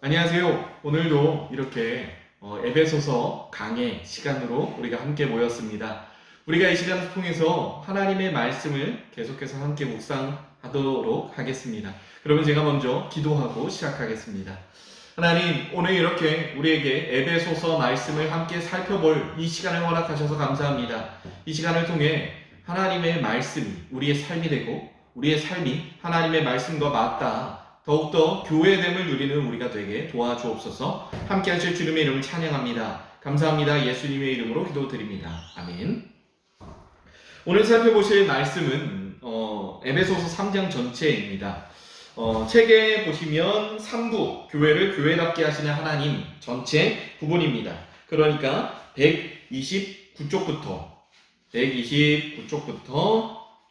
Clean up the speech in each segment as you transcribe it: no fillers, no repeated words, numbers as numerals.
안녕하세요. 오늘도 이렇게 에베소서 강의 시간으로 우리가 함께 모였습니다. 우리가 이 시간을 통해서 하나님의 말씀을 계속해서 함께 묵상하도록 하겠습니다. 그러면 제가 먼저 기도하고 시작하겠습니다. 하나님, 오늘 이렇게 우리에게 에베소서 말씀을 함께 살펴볼 이 시간을 허락하셔서 감사합니다. 이 시간을 통해 하나님의 말씀이 우리의 삶이 되고 우리의 삶이 하나님의 말씀과 맞다 더욱더 교회됨을 누리는 우리가 되게 도와주옵소서. 함께 하실 주님의 이름을 찬양합니다. 감사합니다. 예수님의 이름으로 기도드립니다. 아멘. 오늘 살펴보실 말씀은 에베소서 3장 전체입니다. 책에 보시면 3부, 교회를 교회답게 하시는 하나님 전체 부분입니다. 그러니까 129쪽부터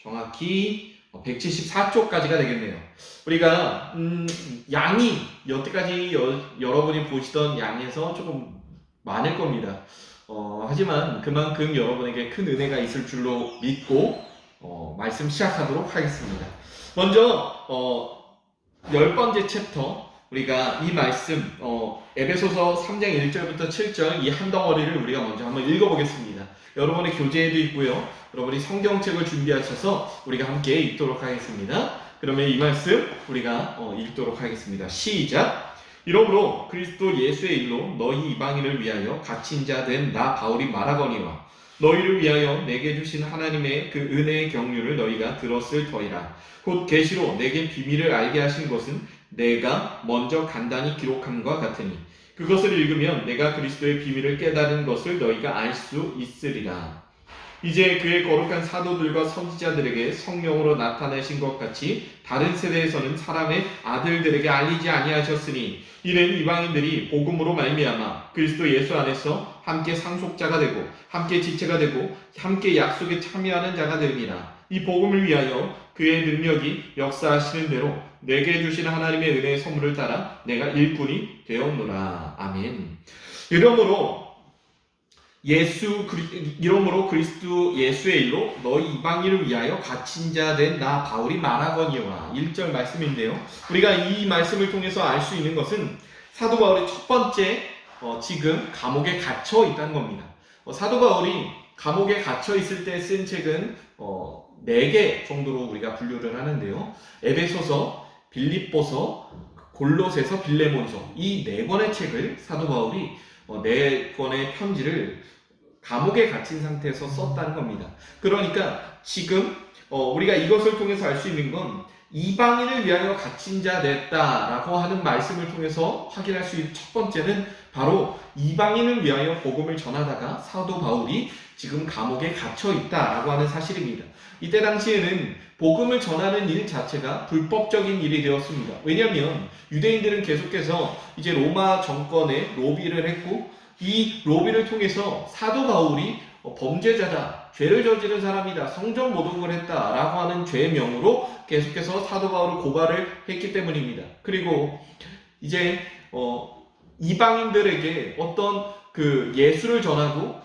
정확히 174쪽까지가 되겠네요. 우리가 양이 여태까지 여러분이 보시던 양에서 조금 많을 겁니다. 하지만 그만큼 여러분에게 큰 은혜가 있을 줄로 믿고 말씀 시작하도록 하겠습니다. 먼저 10번째 챕터, 우리가 이 말씀 에베소서 3장 1절부터 7절 이 한 덩어리를 우리가 먼저 한번 읽어보겠습니다. 여러분의 교재에도 있고요. 여러분이 성경책을 준비하셔서 우리가 함께 읽도록 하겠습니다. 그러면 이 말씀 우리가 읽도록 하겠습니다. 시작! 이러므로 그리스도 예수의 일로 너희 이방인을 위하여 갇힌 자 된 나 바울이 말하거니와 너희를 위하여 내게 주신 하나님의 그 은혜의 경륜을 너희가 들었을 터이라. 곧 계시로 내게 비밀을 알게 하신 것은 내가 먼저 간단히 기록함과 같으니 그것을 읽으면 내가 그리스도의 비밀을 깨달은 것을 너희가 알 수 있으리라. 이제 그의 거룩한 사도들과 선지자들에게 성령으로 나타내신 것 같이 다른 세대에서는 사람의 아들들에게 알리지 아니하셨으니 이는 이방인들이 복음으로 말미암아 그리스도 예수 안에서 함께 상속자가 되고 함께 지체가 되고 함께 약속에 참여하는 자가 되리라. 이 복음을 위하여 그의 능력이 역사하시는 대로 내게 주신 하나님의 은혜의 선물을 따라 내가 일꾼이 되었노라. 아멘. 이러므로 그리스도 예수의 일로 너희 이방인을 위하여 갇힌 자 된 나 바울이 말하거니와 1절 말씀인데요. 우리가 이 말씀을 통해서 알 수 있는 것은 사도 바울이 첫 번째 지금 감옥에 갇혀 있다는 겁니다. 사도 바울이 감옥에 갇혀 있을 때 쓴 책은 4개 정도로 우리가 분류를 하는데요. 에베소서, 빌립보서, 골로새서, 빌레몬서 이 4권의 책을 사도 바울이 4권의 편지를 감옥에 갇힌 상태에서 썼다는 겁니다. 그러니까 지금 우리가 이것을 통해서 알 수 있는 건 이방인을 위하여 갇힌 자 됐다라고 하는 말씀을 통해서 확인할 수 있는 첫 번째는 바로 이방인을 위하여 복음을 전하다가 사도 바울이 지금 감옥에 갇혀 있다라고 하는 사실입니다. 이때 당시에는 복음을 전하는 일 자체가 불법적인 일이 되었습니다. 왜냐하면 유대인들은 계속해서 이제 로마 정권에 로비를 했고 이 로비를 통해서 사도 바울이 범죄자다, 죄를 저지른 사람이다, 성전 모독을 했다라고 하는 죄명으로 계속해서 사도 바울을 고발을 했기 때문입니다. 그리고 이제 이방인들에게 어떤 그 예수를 전하고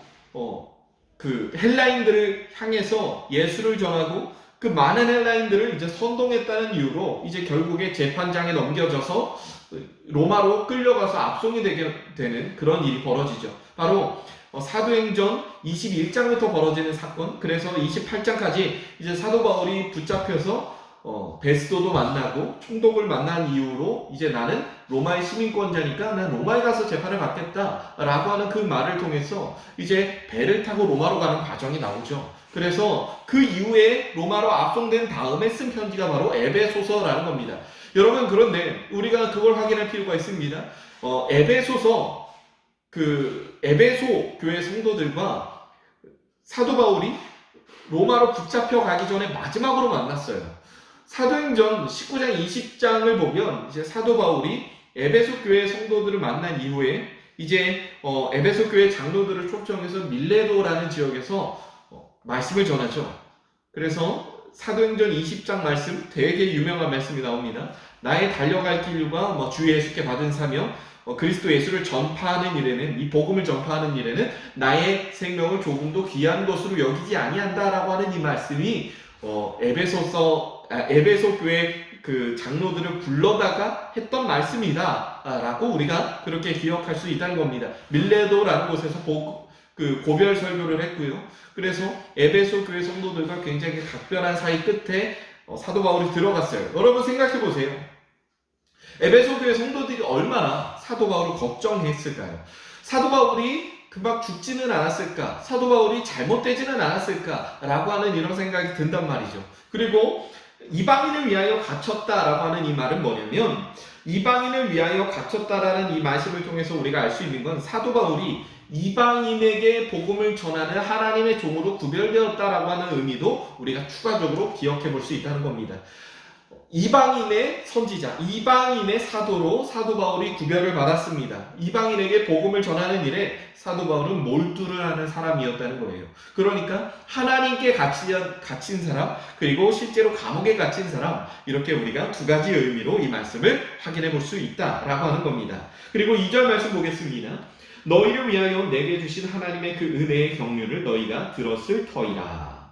그 헬라인들을 향해서 예수를 전하고 그 많은 헬라인들을 이제 선동했다는 이유로 이제 결국에 재판장에 넘겨져서 로마로 끌려가서 압송이 되게 되는 그런 일이 벌어지죠. 바로 사도행전 21장부터 벌어지는 사건, 그래서 28장까지 이제 사도 바울이 붙잡혀서 베스도도 만나고 총독을 만난 이후로 이제 나는 로마의 시민권자니까 난 로마에 가서 재판을 받겠다라고 하는 그 말을 통해서 이제 배를 타고 로마로 가는 과정이 나오죠. 그래서 그 이후에 로마로 압송된 다음에 쓴 편지가 바로 에베소서라는 겁니다. 여러분, 그런데 우리가 그걸 확인할 필요가 있습니다. 에베소 교회 성도들과 사도 바울이 로마로 붙잡혀 가기 전에 마지막으로 만났어요. 사도행전 19장 20장을 보면 이제 사도 바울이 에베소 교회 성도들을 만난 이후에 이제 에베소 교회 장로들을 초청해서 밀레도라는 지역에서 말씀을 전하죠. 그래서 사도행전 20장 말씀, 되게 유명한 말씀이 나옵니다. 나의 달려갈 길과 주 예수께 받은 사명, 그리스도 예수를 전파하는 일에는, 이 복음을 전파하는 일에는 나의 생명을 조금도 귀한 것으로 여기지 아니한다라고 하는 이 말씀이 에베소 교회 그 장로들을 불러다가 했던 말씀이다라고 우리가 그렇게 기억할 수 있다는 겁니다. 밀레도라는 곳에서 고별 설교를 했고요. 그래서 에베소 교회 성도들과 굉장히 각별한 사이 끝에 사도 바울이 들어갔어요. 여러분 생각해 보세요. 에베소 교회 성도들이 얼마나 사도 바울을 걱정했을까요? 사도 바울이 금방 죽지는 않았을까? 사도 바울이 잘못되지는 않았을까? 라고 하는 이런 생각이 든단 말이죠. 그리고 이방인을 위하여 갇혔다라고 하는 이 말은 뭐냐면, 이방인을 위하여 갇혔다라는 이 말씀을 통해서 우리가 알 수 있는 건 사도 바울이 이방인에게 복음을 전하는 하나님의 종으로 구별되었다라고 하는 의미도 우리가 추가적으로 기억해 볼 수 있다는 겁니다. 이방인의 선지자, 이방인의 사도로 사도 바울이 구별을 받았습니다. 이방인에게 복음을 전하는 일에 사도 바울은 몰두를 하는 사람이었다는 거예요. 그러니까 하나님께 갇힌 사람, 그리고 실제로 감옥에 갇힌 사람, 이렇게 우리가 두 가지 의미로 이 말씀을 확인해 볼 수 있다라고 하는 겁니다. 그리고 2절 말씀 보겠습니다. 너희를 위하여 내게 주신 하나님의 그 은혜의 경륜을 너희가 들었을 터이라.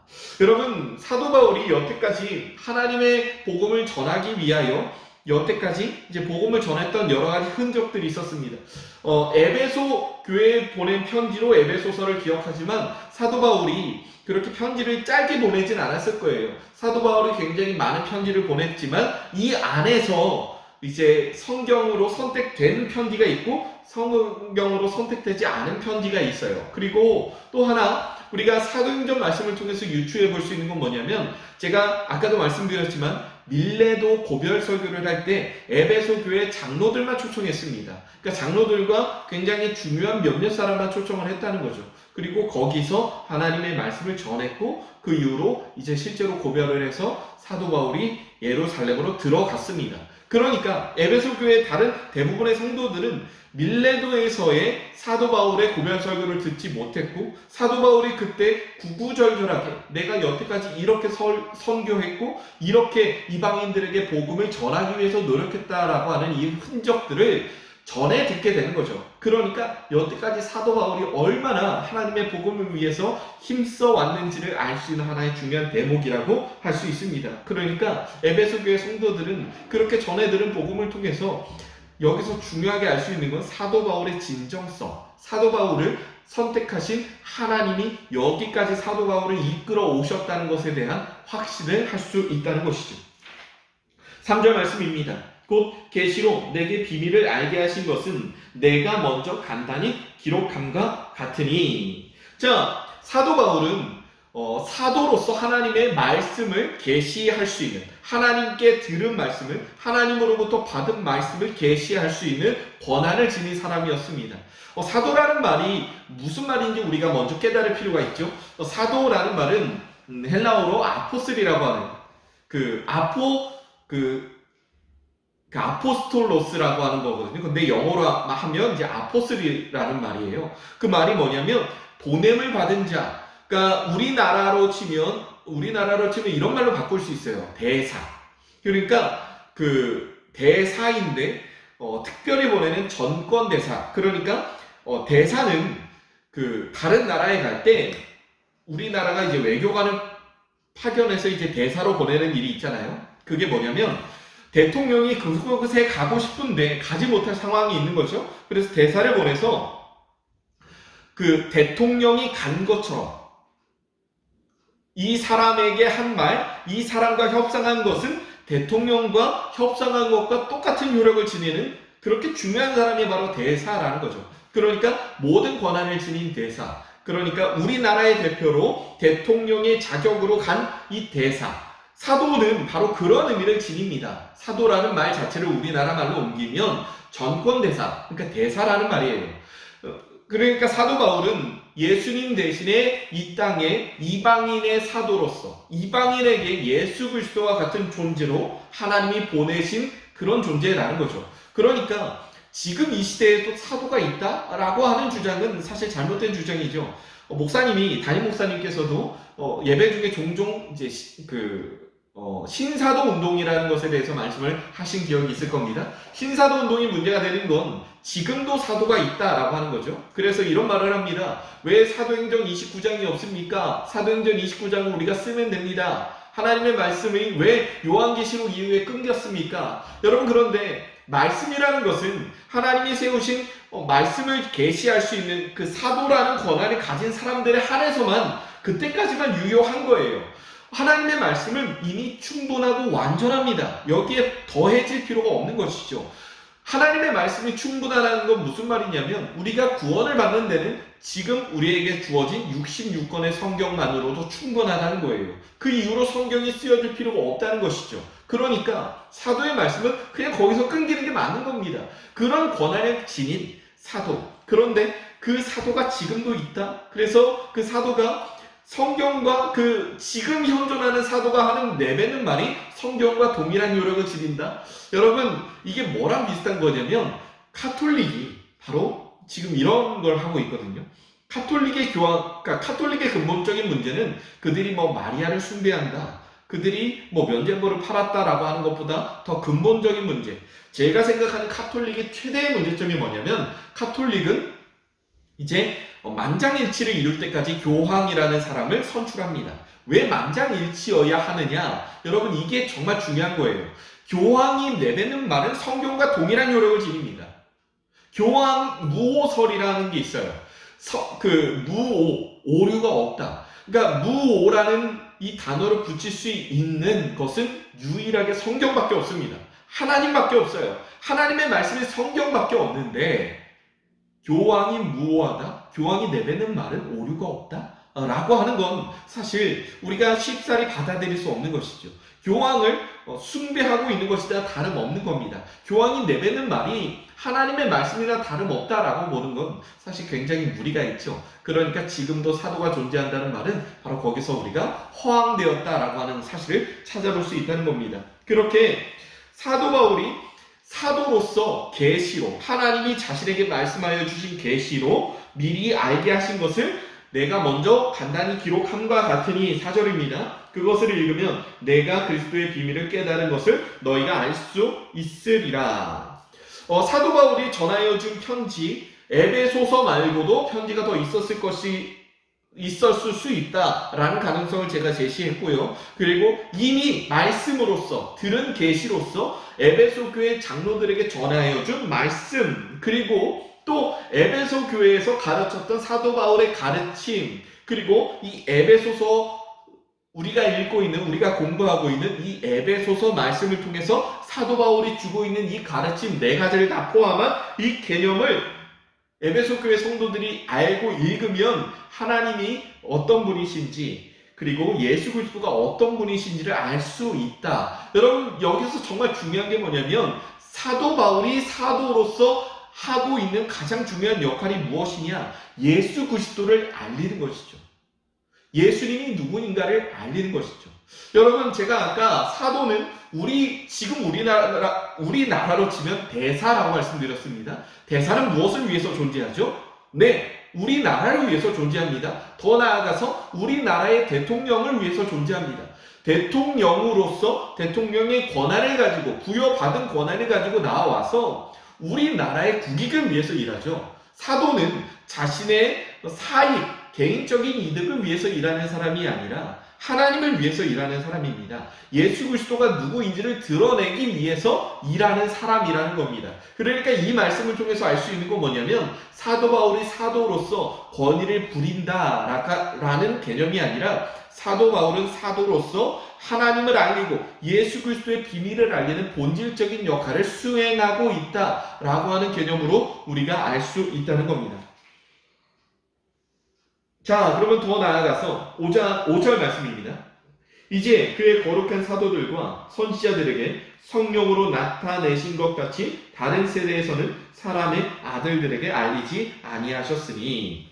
여러분, 사도 바울이 여태까지 하나님의 복음을 전하기 위하여 여태까지 이제 복음을 전했던 여러 가지 흔적들이 있었습니다. 에베소 교회에 보낸 편지로 에베소서를 기억하지만 사도 바울이 그렇게 편지를 짧게 보내진 않았을 거예요. 사도 바울이 굉장히 많은 편지를 보냈지만 이 안에서 이제 성경으로 선택된 편지가 있고 성경으로 선택되지 않은 편지가 있어요. 그리고 또 하나 우리가 사도행전 말씀을 통해서 유추해 볼 수 있는 건 뭐냐면, 제가 아까도 말씀드렸지만 밀레도 고별 설교를 할 때 에베소 교회 장로들만 초청했습니다. 그러니까 장로들과 굉장히 중요한 몇몇 사람만 초청을 했다는 거죠. 그리고 거기서 하나님의 말씀을 전했고 그 이후로 이제 실제로 고별을 해서 사도 바울이 예루살렘으로 들어갔습니다. 그러니까 에베소 교회의 다른 대부분의 성도들은 밀레도에서의 사도 바울의 고별 설교를 듣지 못했고, 사도 바울이 그때 구구절절하게 내가 여태까지 이렇게 선교했고 이렇게 이방인들에게 복음을 전하기 위해서 노력했다라고 하는 이 흔적들을 전해 듣게 되는 거죠. 그러니까 여태까지 사도 바울이 얼마나 하나님의 복음을 위해서 힘써 왔는지를 알 수 있는 하나의 중요한 대목이라고 할 수 있습니다. 그러니까 에베소 교회 성도들은 그렇게 전해 들은 복음을 통해서 여기서 중요하게 알 수 있는 건 사도 바울의 진정성, 사도 바울을 선택하신 하나님이 여기까지 사도 바울을 이끌어 오셨다는 것에 대한 확신을 할 수 있다는 것이죠. 3절 말씀입니다. 곧 계시로 내게 비밀을 알게 하신 것은 내가 먼저 간단히 기록함과 같으니. 자, 사도 바울은 사도로서 하나님의 말씀을 계시할 수 있는, 하나님께 들은 말씀을, 하나님으로부터 받은 말씀을 계시할 수 있는 권한을 지닌 사람이었습니다. 사도라는 말이 무슨 말인지 우리가 먼저 깨달을 필요가 있죠. 사도라는 말은 헬라어로 아포슬이라고 하는 아포스톨로스라고 하는 거거든요. 근데 영어로 하면 이제 아포슬이라는 말이에요. 그 말이 뭐냐면 보냄을 받은 자. 그러니까 우리나라로 치면 이런 말로 바꿀 수 있어요. 대사. 그러니까 그 대사인데 특별히 보내는 전권 대사. 그러니까 대사는 그 다른 나라에 갈 때 우리나라가 이제 외교관을 파견해서 이제 대사로 보내는 일이 있잖아요. 그게 뭐냐면 대통령이 그곳에 가고 싶은데 가지 못할 상황이 있는 거죠. 그래서 대사를 보내서 그 대통령이 간 것처럼 이 사람에게 한 말, 이 사람과 협상한 것은 대통령과 협상한 것과 똑같은 효력을 지니는 그렇게 중요한 사람이 바로 대사라는 거죠. 그러니까 모든 권한을 지닌 대사, 그러니까 우리나라의 대표로 대통령의 자격으로 간 이 대사, 사도는 바로 그런 의미를 지닙니다. 사도라는 말 자체를 우리나라 말로 옮기면 전권대사, 그러니까 대사라는 말이에요. 그러니까 사도 바울은 예수님 대신에 이 땅에 이방인의 사도로서 이방인에게 예수 그리스도와 같은 존재로 하나님이 보내신 그런 존재라는 거죠. 그러니까 지금 이 시대에도 사도가 있다라고 하는 주장은 사실 잘못된 주장이죠. 담임 목사님께서도 예배 중에 종종 이제 신사도 운동이라는 것에 대해서 말씀을 하신 기억이 있을 겁니다. 신사도 운동이 문제가 되는 건 지금도 사도가 있다라고 하는 거죠. 그래서 이런 말을 합니다. 왜 사도행전 29장이 없습니까? 사도행전 29장을 우리가 쓰면 됩니다. 하나님의 말씀이 왜 요한계시록 이후에 끊겼습니까? 여러분, 그런데 말씀이라는 것은 하나님이 세우신 말씀을 계시할 수 있는 그 사도라는 권한을 가진 사람들에 한해서만 그때까지만 유효한 거예요. 하나님의 말씀은 이미 충분하고 완전합니다. 여기에 더해질 필요가 없는 것이죠. 하나님의 말씀이 충분하다는 건 무슨 말이냐면 우리가 구원을 받는 데는 지금 우리에게 주어진 66권의 성경만으로도 충분하다는 거예요. 그 이후로 성경이 쓰여질 필요가 없다는 것이죠. 그러니까 사도의 말씀은 그냥 거기서 끊기는 게 맞는 겁니다. 그런 권한을 지닌 사도. 그런데 그 사도가 지금도 있다? 그래서 그 사도가 성경과 그 지금 현존하는 사도가 하는 내뱉는 말이 성경과 동일한 요력을 지닌다? 여러분, 이게 뭐랑 비슷한 거냐면 카톨릭이 바로 지금 이런 걸 하고 있거든요. 그러니까 카톨릭의 근본적인 문제는 그들이 마리아를 숭배한다, 그들이 면죄부를 팔았다라고 하는 것보다 더 근본적인 문제, 제가 생각하는 카톨릭의 최대의 문제점이 뭐냐면 카톨릭은 이제 만장일치를 이룰 때까지 교황이라는 사람을 선출합니다. 왜 만장일치여야 하느냐? 여러분, 이게 정말 중요한 거예요. 교황이 내뱉는 말은 성경과 동일한 요력을 지닙니다. 교황 무오설이라는 게 있어요. 오류가 없다. 그러니까 무오라는 이 단어를 붙일 수 있는 것은 유일하게 성경밖에 없습니다. 하나님밖에 없어요. 하나님의 말씀이 성경밖에 없는데 교황이 무오하다? 교황이 내뱉는 말은 오류가 없다? 라고 하는 건 사실 우리가 쉽사리 받아들일 수 없는 것이죠. 교황을 숭배하고 있는 것이다 다름없는 겁니다. 교황이 내뱉는 말이 하나님의 말씀이나 다름없다라고 보는 건 사실 굉장히 무리가 있죠. 그러니까 지금도 사도가 존재한다는 말은 바로 거기서 우리가 허황되었다라고 하는 사실을 찾아볼 수 있다는 겁니다. 그렇게 사도 바울이 사도로서 계시로, 하나님이 자신에게 말씀하여 주신 계시로 미리 알게 하신 것을 내가 먼저 간단히 기록함과 같으니 4절입니다. 그것을 읽으면 내가 그리스도의 비밀을 깨달은 것을 너희가 알 수 있으리라. 사도 바울이 전하여 준 편지, 에베소서 말고도 편지가 더 있었을 수 있다라는 가능성을 제가 제시했고요. 그리고 이미 말씀으로서, 들은 계시로서 에베소 교회 장로들에게 전하여 준 말씀, 그리고 또 에베소 교회에서 가르쳤던 사도 바울의 가르침, 그리고 이 에베소서 우리가 읽고 있는, 우리가 공부하고 있는 이 에베소서 말씀을 통해서 사도 바울이 주고 있는 이 가르침 4가지를 다 포함한 이 개념을 에베소 교회 성도들이 알고 읽으면 하나님이 어떤 분이신지, 그리고 예수 그리스도가 어떤 분이신지를 알 수 있다. 여러분, 여기서 정말 중요한 게 뭐냐면 사도 바울이 사도로서 하고 있는 가장 중요한 역할이 무엇이냐? 예수 그리스도를 알리는 것이죠. 예수님이 누구인가를 알리는 것이죠. 여러분, 제가 아까 사도는 지금 우리나라로 치면 대사라고 말씀드렸습니다. 대사는 무엇을 위해서 존재하죠? 네, 우리나라를 위해서 존재합니다. 더 나아가서 우리나라의 대통령을 위해서 존재합니다. 대통령으로서 대통령의 권한을 가지고, 부여받은 권한을 가지고 나와서 우리나라의 국익을 위해서 일하죠. 사도는 자신의 사익, 개인적인 이득을 위해서 일하는 사람이 아니라 하나님을 위해서 일하는 사람입니다. 예수 그리스도가 누구인지를 드러내기 위해서 일하는 사람이라는 겁니다. 그러니까 이 말씀을 통해서 알 수 있는 건 뭐냐면 사도 바울이 사도로서 권위를 부린다라는 개념이 아니라 사도 바울은 사도로서 하나님을 알리고 예수 그리스도의 비밀을 알리는 본질적인 역할을 수행하고 있다라고 하는 개념으로 우리가 알 수 있다는 겁니다. 자, 그러면 더 나아가서 5절 말씀입니다. 이제 그의 거룩한 사도들과 선지자들에게 성령으로 나타내신 것 같이 다른 세대에서는 사람의 아들들에게 알리지 아니하셨으니,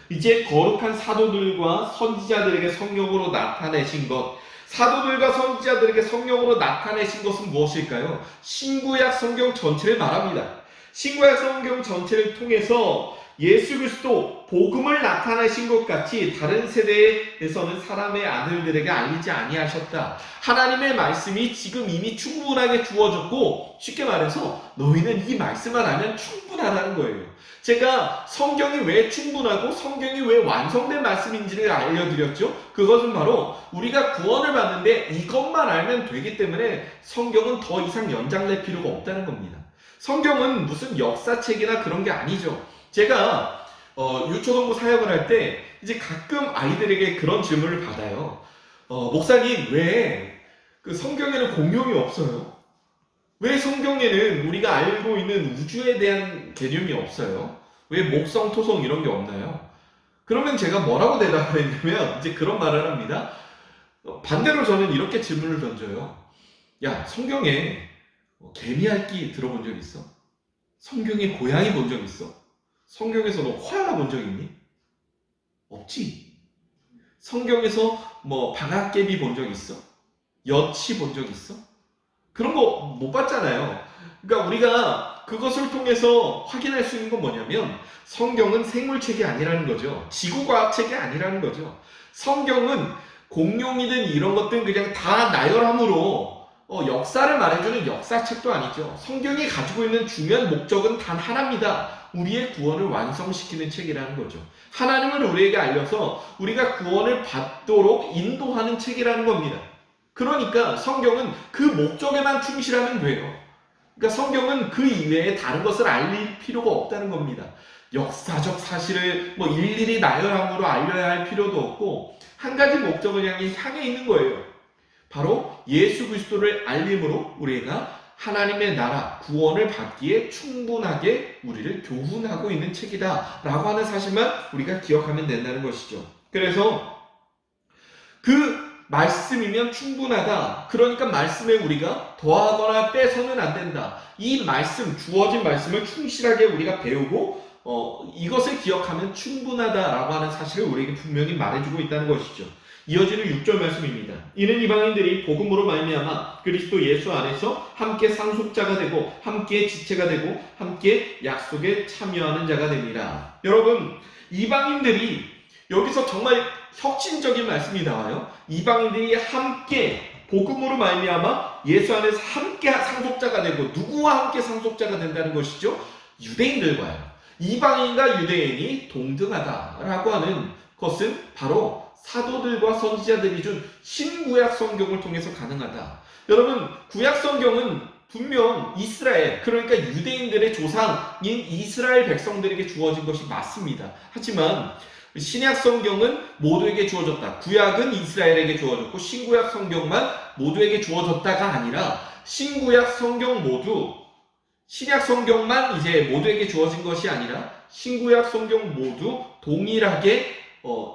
이제 거룩한 사도들과 선지자들에게 성령으로 나타내신 것, 사도들과 선지자들에게 성령으로 나타내신 것은 무엇일까요? 신구약 성경 전체를 말합니다. 신구약 성경 전체를 통해서 예수 그리스도 복음을 나타내신 것 같이 다른 세대에서는 사람의 아들들에게 알리지 아니하셨다. 하나님의 말씀이 지금 이미 충분하게 주어졌고, 쉽게 말해서 너희는 이 말씀만 알면 충분하다는 거예요. 제가 성경이 왜 충분하고 성경이 왜 완성된 말씀인지를 알려드렸죠. 그것은 바로 우리가 구원을 받는데 이것만 알면 되기 때문에 성경은 더 이상 연장될 필요가 없다는 겁니다. 성경은 무슨 역사책이나 그런 게 아니죠. 제가 유초동부 사역을 할 때 이제 가끔 아이들에게 그런 질문을 받아요. 목사님, 왜 그 성경에는 공룡이 없어요? 왜 성경에는 우리가 알고 있는 우주에 대한 개념이 없어요? 왜 목성, 토성 이런 게 없나요? 그러면 제가 뭐라고 대답을 했냐면 이제 그런 말을 합니다. 반대로 저는 이렇게 질문을 던져요. 야, 성경에 개미핥기 들어본 적 있어? 성경에 고양이 본 적 있어? 성경에서 너 코알라 본 적 있니? 없지. 성경에서 뭐 방앗개비 본 적 있어? 여치 본 적 있어? 그런 거 못 봤잖아요. 그러니까 우리가 그것을 통해서 확인할 수 있는 건 뭐냐면 성경은 생물책이 아니라는 거죠. 지구과학책이 아니라는 거죠. 성경은 공룡이든 이런 것들은 그냥 다 나열함으로 역사를 말해주는 역사책도 아니죠. 성경이 가지고 있는 중요한 목적은 단 하나입니다. 우리의 구원을 완성시키는 책이라는 거죠. 하나님을 우리에게 알려서 우리가 구원을 받도록 인도하는 책이라는 겁니다. 그러니까 성경은 그 목적에만 충실하면 돼요. 그러니까 성경은 그 이외에 다른 것을 알릴 필요가 없다는 겁니다. 역사적 사실을 뭐 일일이 나열함으로 알려야 할 필요도 없고 한 가지 목적을 향해 있는 거예요. 바로 예수 그리스도를 알림으로 우리가 하나님의 나라 구원을 받기에 충분하게 우리를 교훈하고 있는 책이다 라고 하는 사실만 우리가 기억하면 된다는 것이죠. 그래서 그 말씀이면 충분하다. 그러니까 말씀에 우리가 더하거나 빼서는 안 된다. 이 말씀, 주어진 말씀을 충실하게 우리가 배우고 이것을 기억하면 충분하다라고 하는 사실을 우리에게 분명히 말해주고 있다는 것이죠. 이어지는 6절 말씀입니다. 이는 이방인들이 복음으로 말미암아 그리스도 예수 안에서 함께 상속자가 되고 함께 지체가 되고 함께 약속에 참여하는 자가 됩니다. 여러분, 이방인들이 여기서 정말 혁신적인 말씀이 나와요. 이방인들이 함께 복음으로 말미암아 예수 안에서 함께 상속자가 되고 누구와 함께 상속자가 된다는 것이죠? 유대인들과요. 이방인과 유대인이 동등하다라고 하는 것은 바로 사도들과 선지자들이 준 신구약 성경을 통해서 가능하다. 여러분, 구약 성경은 분명 이스라엘, 그러니까 유대인들의 조상인 이스라엘 백성들에게 주어진 것이 맞습니다. 하지만 신약 성경은 모두에게 주어졌다. 구약은 이스라엘에게 주어졌고 신구약 성경만 모두에게 주어졌다가 아니라 신구약 성경 모두, 신약 성경만 이제 모두에게 주어진 것이 아니라 신구약 성경 모두 동일하게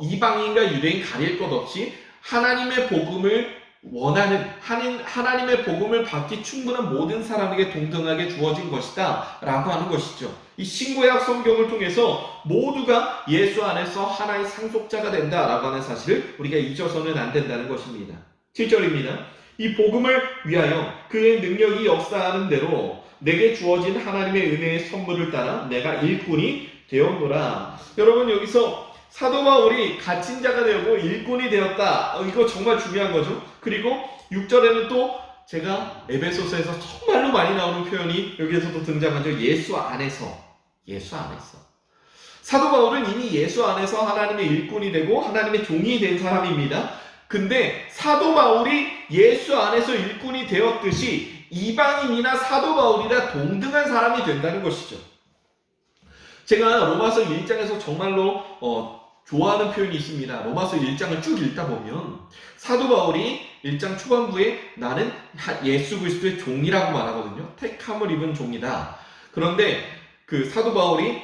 이방인과 유대인 가릴 것 없이 하나님의 복음을 원하는, 하나님의 복음을 받기 충분한 모든 사람에게 동등하게 주어진 것이다 라고 하는 것이죠. 이 신구약 성경을 통해서 모두가 예수 안에서 하나의 상속자가 된다라고 하는 사실을 우리가 잊어서는 안 된다는 것입니다. 7절입니다. 이 복음을 위하여 그의 능력이 역사하는 대로 내게 주어진 하나님의 은혜의 선물을 따라 내가 일꾼이 되었노라. 여러분, 여기서 사도 바울이 갇힌 자가 되고 일꾼이 되었다. 이거 정말 중요한 거죠. 그리고 6절에는 또 제가 에베소서에서 정말로 많이 나오는 표현이 여기에서도 등장하죠. 예수 안에서. 예수 안에서. 사도 바울은 이미 예수 안에서 하나님의 일꾼이 되고 하나님의 종이 된 사람입니다. 근데 사도 바울이 예수 안에서 일꾼이 되었듯이 이방인이나 사도 바울이나 동등한 사람이 된다는 것이죠. 제가 로마서 1장에서 정말로 좋아하는 표현이 있습니다. 로마서 1장을 쭉 읽다 보면 사도 바울이 1장 초반부에 나는 예수 그리스도의 종이라고 말하거든요. 택함을 입은 종이다. 그런데 그 사도 바울이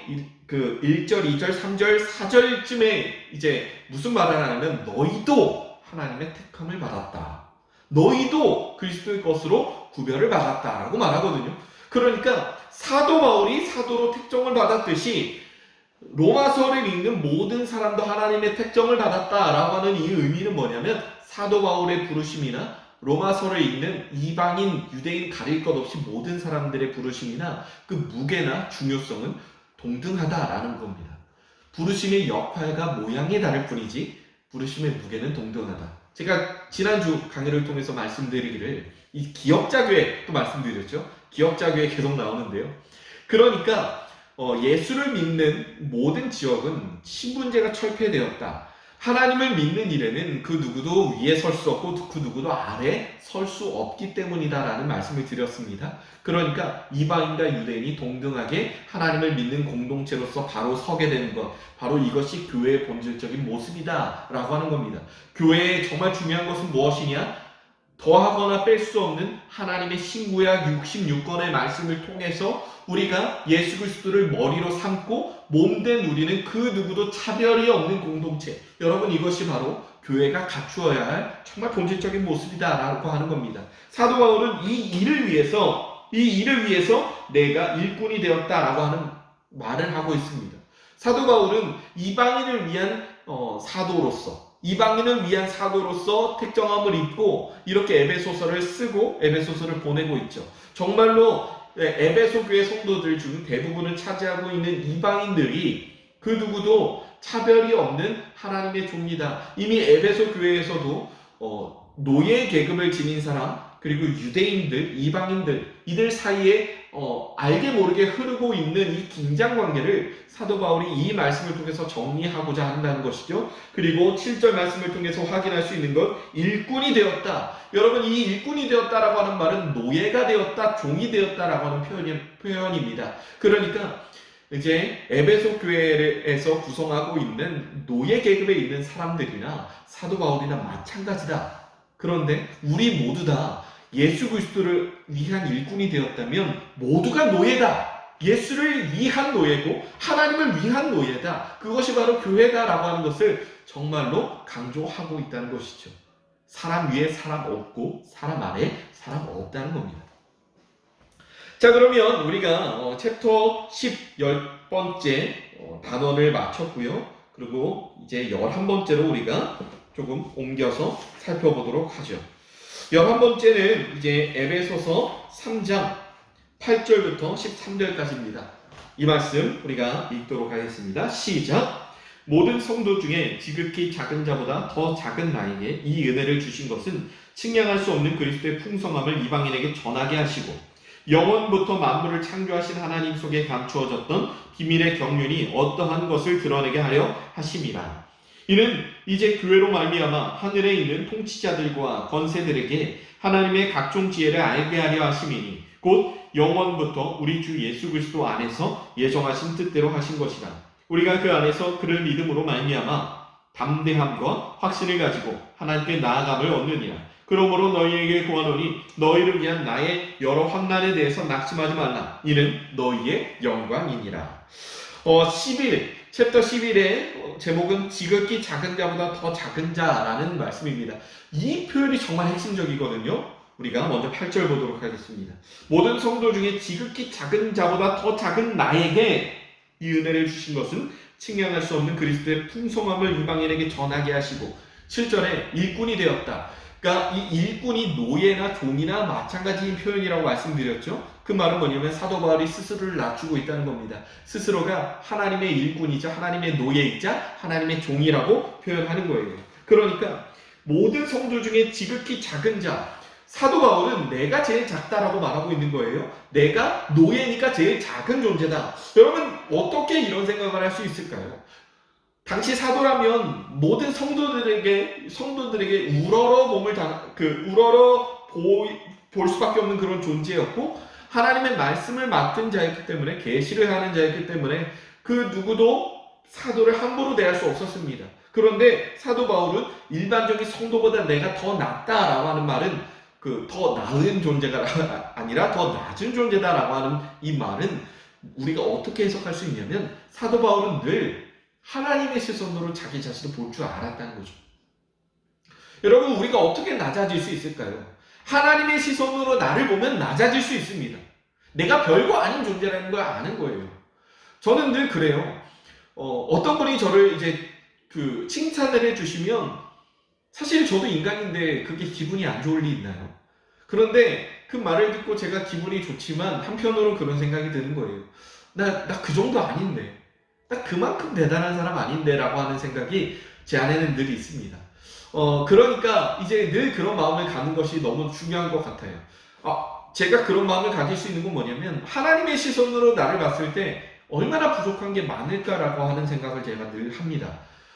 그 1절, 2절, 3절, 4절쯤에 이제 무슨 말을 하냐면 너희도 하나님의 택함을 받았다. 너희도 그리스도의 것으로 구별을 받았다라고 말하거든요. 그러니까 사도 바울이 사도로 택정을 받았듯이 로마서를 읽는 모든 사람도 하나님의 택정을 받았다라고 하는 이 의미는 뭐냐면 사도 바울의 부르심이나 로마서를 읽는 이방인, 유대인 가릴 것 없이 모든 사람들의 부르심이나 그 무게나 중요성은 동등하다라는 겁니다. 부르심의 역할과 모양이 다를 뿐이지 부르심의 무게는 동등하다. 제가 지난주 강의를 통해서 말씀드리기를 이 기역자교회 또 말씀드렸죠. 기역자교회 계속 나오는데요. 그러니까 예수를 믿는 모든 지역은 신분제가 철폐되었다. 하나님을 믿는 일에는 그 누구도 위에 설 수 없고 그 누구도 아래 설 수 없기 때문이다라는 말씀을 드렸습니다. 그러니까 이방인과 유대인이 동등하게 하나님을 믿는 공동체로서 바로 서게 되는 것, 바로 이것이 교회의 본질적인 모습이다라고 하는 겁니다. 교회의 정말 중요한 것은 무엇이냐? 더하거나 뺄 수 없는 하나님의 신구약 66권의 말씀을 통해서 우리가 예수 그리스도를 머리로 삼고 몸된 우리는 그 누구도 차별이 없는 공동체. 여러분, 이것이 바로 교회가 갖추어야 할 정말 본질적인 모습이다라고 하는 겁니다. 사도 바울은 이 일을 위해서 내가 일꾼이 되었다라고 하는 말을 하고 있습니다. 사도 바울은 이방인을 위한 이방인을 위한 사도로서 택정함을 입고 이렇게 에베소서를 쓰고 에베소서를 보내고 있죠. 정말로 에베소 교회 성도들 중 대부분을 차지하고 있는 이방인들이 그 누구도 차별이 없는 하나님의 종이다. 이미 에베소 교회에서도 노예 계급을 지닌 사람, 그리고 유대인들, 이방인들, 이들 사이에 알게 모르게 흐르고 있는 이 긴장 관계를 사도 바울이 이 말씀을 통해서 정리하고자 한다는 것이죠. 그리고 7절 말씀을 통해서 확인할 수 있는 것, 일꾼이 되었다. 여러분, 이 일꾼이 되었다라고 하는 말은 노예가 되었다, 종이 되었다라고 하는 표현입니다. 그러니까 이제 에베소 교회에서 구성하고 있는 노예 계급에 있는 사람들이나 사도 바울이나 마찬가지다. 그런데 우리 모두 다 예수 그리스도를 위한 일꾼이 되었다면 모두가 노예다. 예수를 위한 노예고 하나님을 위한 노예다. 그것이 바로 교회다라고 하는 것을 정말로 강조하고 있다는 것이죠. 사람 위에 사람 없고 사람 아래 사람 없다는 겁니다. 자, 그러면 우리가 챕터 10번째 단원을 마쳤고요. 그리고 이제 11번째로 우리가 조금 옮겨서 살펴보도록 하죠. 11번째는 이제 에베소서 3장 8절부터 13절까지입니다. 이 말씀 우리가 읽도록 하겠습니다. 시작! 모든 성도 중에 지극히 작은 자보다 더 작은 나에게 이 은혜를 주신 것은 측량할 수 없는 그리스도의 풍성함을 이방인에게 전하게 하시고 영원부터 만물을 창조하신 하나님 속에 감추어졌던 비밀의 경륜이 어떠한 것을 드러내게 하려 하심이라. 이는 이제 교회로 말미암아 하늘에 있는 통치자들과 권세들에게 하나님의 각종 지혜를 알게 하려 하심이니 곧 영원부터 우리 주 예수 그리스도 안에서 예정하신 뜻대로 하신 것이라. 우리가 그 안에서 그를 믿음으로 말미암아 담대함과 확신을 가지고 하나님께 나아감을 얻느니라. 그러므로 너희에게 구하노니 너희를 위한 나의 여러 환난에 대해서 낙심하지 말라. 이는 너희의 영광이니라. 챕터 11의 제목은 지극히 작은 자보다 더 작은 자라는 말씀입니다. 이 표현이 정말 핵심적이거든요. 우리가 먼저 8절 보도록 하겠습니다. 모든 성도 중에 지극히 작은 자보다 더 작은 나에게 이 은혜를 주신 것은 측량할 수 없는 그리스도의 풍성함을 이방인에게 전하게 하시고 7절에 일꾼이 되었다. 그러니까 이 일꾼이 노예나 종이나 마찬가지인 표현이라고 말씀드렸죠. 그 말은 뭐냐면 사도 바울이 스스로를 낮추고 있다는 겁니다. 스스로가 하나님의 일꾼이자 하나님의 노예이자 하나님의 종이라고 표현하는 거예요. 그러니까 모든 성도 중에 지극히 작은 자, 사도 바울은 내가 제일 작다라고 말하고 있는 거예요. 내가 노예니까 제일 작은 존재다. 여러분, 어떻게 이런 생각을 할 수 있을까요? 당시 사도라면 모든 성도들에게 우러러 볼 수밖에 없는 그런 존재였고, 하나님의 말씀을 맡은 자였기 때문에, 계시를 하는 자였기 때문에 그 누구도 사도를 함부로 대할 수 없었습니다. 그런데 사도 바울은 일반적인 성도보다 내가 더 낫다라고 하는 말은 더 나은 존재가 아니라 더 낮은 존재다라고 하는 이 말은 우리가 어떻게 해석할 수 있냐면, 사도 바울은 늘 하나님의 시선으로 자기 자신을 볼 줄 알았다는 거죠. 여러분, 우리가 어떻게 낮아질 수 있을까요? 하나님의 시선으로 나를 보면 낮아질 수 있습니다. 내가 별거 아닌 존재라는 걸 아는 거예요. 저는 늘 그래요. 어떤 분이 저를 이제 칭찬을 해주시면 사실 저도 인간인데 그게 기분이 안 좋을 리 있나요? 그런데 그 말을 듣고 제가 기분이 좋지만 한편으로 그런 생각이 드는 거예요. 나 그 정도 아닌데. 나 그만큼 대단한 사람 아닌데 라고 하는 생각이 제 안에는 늘 있습니다. 그러니까 이제 늘 그런 마음을 갖는 것이 너무 중요한 것 같아요. 제가 그런 마음을 가질 수 있는 건 뭐냐면 하나님의 시선으로 나를 봤을 때 얼마나 부족한 게 많을까라고 하는 생각을 제가 늘 합니다.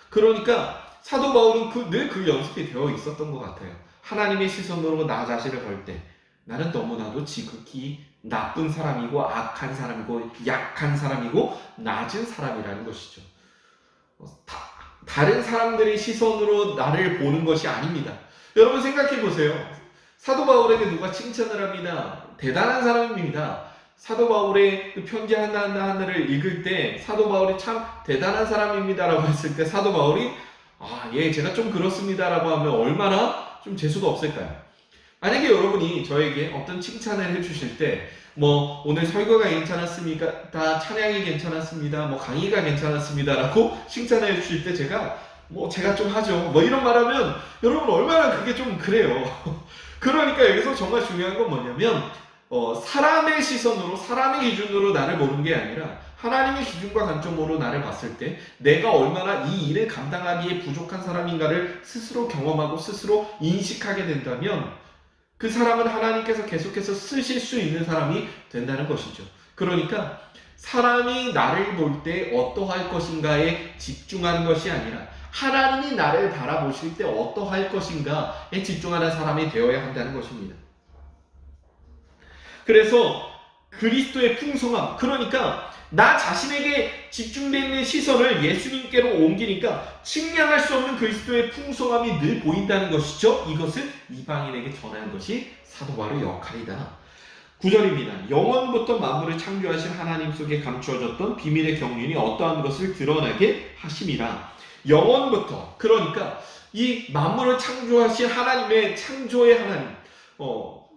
그러니까 사도 바울은 늘 그 연습이 되어 있었던 것 같아요. 하나님의 시선으로 나 자신을 볼 때 나는 너무나도 지극히 나쁜 사람이고 악한 사람이고 약한 사람이고 낮은 사람이라는 것이죠. 다른 사람들의 시선으로 나를 보는 것이 아닙니다. 여러분 생각해 보세요. 사도 바울에게 누가 칭찬을 합니다. 대단한 사람입니다. 사도 바울의 그 편지 하나하나를 읽을 때 사도 바울이 참 대단한 사람입니다라고 했을 때 사도 바울이 예, 제가 좀 그렇습니다라고 하면 얼마나 좀 재수가 없을까요? 만약에 여러분이 저에게 어떤 칭찬을 해주실 때 오늘 설교가 괜찮았습니까? 다 찬양이 괜찮았습니다. 강의가 괜찮았습니다라고 칭찬을 해주실 때 제가 좀 하죠. 이런 말하면 여러분 얼마나 그게 좀 그래요. 그러니까 여기서 정말 중요한 건 뭐냐면 사람의 시선으로 사람의 기준으로 나를 보는 게 아니라 하나님의 기준과 관점으로 나를 봤을 때 내가 얼마나 이 일을 감당하기에 부족한 사람인가를 스스로 경험하고 스스로 인식하게 된다면 그 사람은 하나님께서 계속해서 쓰실 수 있는 사람이 된다는 것이죠. 그러니까 사람이 나를 볼 때 어떠할 것인가에 집중하는 것이 아니라 하나님이 나를 바라보실 때 어떠할 것인가에 집중하는 사람이 되어야 한다는 것입니다. 그래서 그리스도의 풍성함, 그러니까 나 자신에게 집중되어 있는 시선을 예수님께로 옮기니까 측량할 수 없는 그리스도의 풍성함이 늘 보인다는 것이죠. 이것을 이방인에게 전하는 것이 사도 바울의 역할이다. 9절입니다. 영원부터 만물을 창조하신 하나님 속에 감추어졌던 비밀의 경륜이 어떠한 것을 드러나게 하심이라. 영원부터, 그러니까 이 만물을 창조하신 하나님의 창조의 하나님,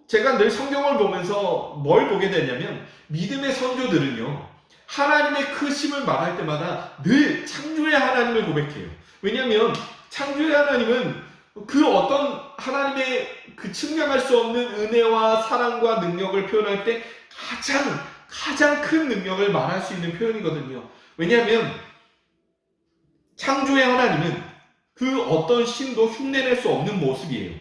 제가 늘 성경을 보면서 뭘 보게 되냐면 믿음의 선조들은요 하나님의 크심을 말할 때마다 늘 창조의 하나님을 고백해요. 왜냐하면 창조의 하나님은 그 어떤 하나님의 그 측량할 수 없는 은혜와 사랑과 능력을 표현할 때 가장 큰 능력을 말할 수 있는 표현이거든요. 왜냐하면 창조의 하나님은 그 어떤 신도 흉내낼 수 없는 모습이에요.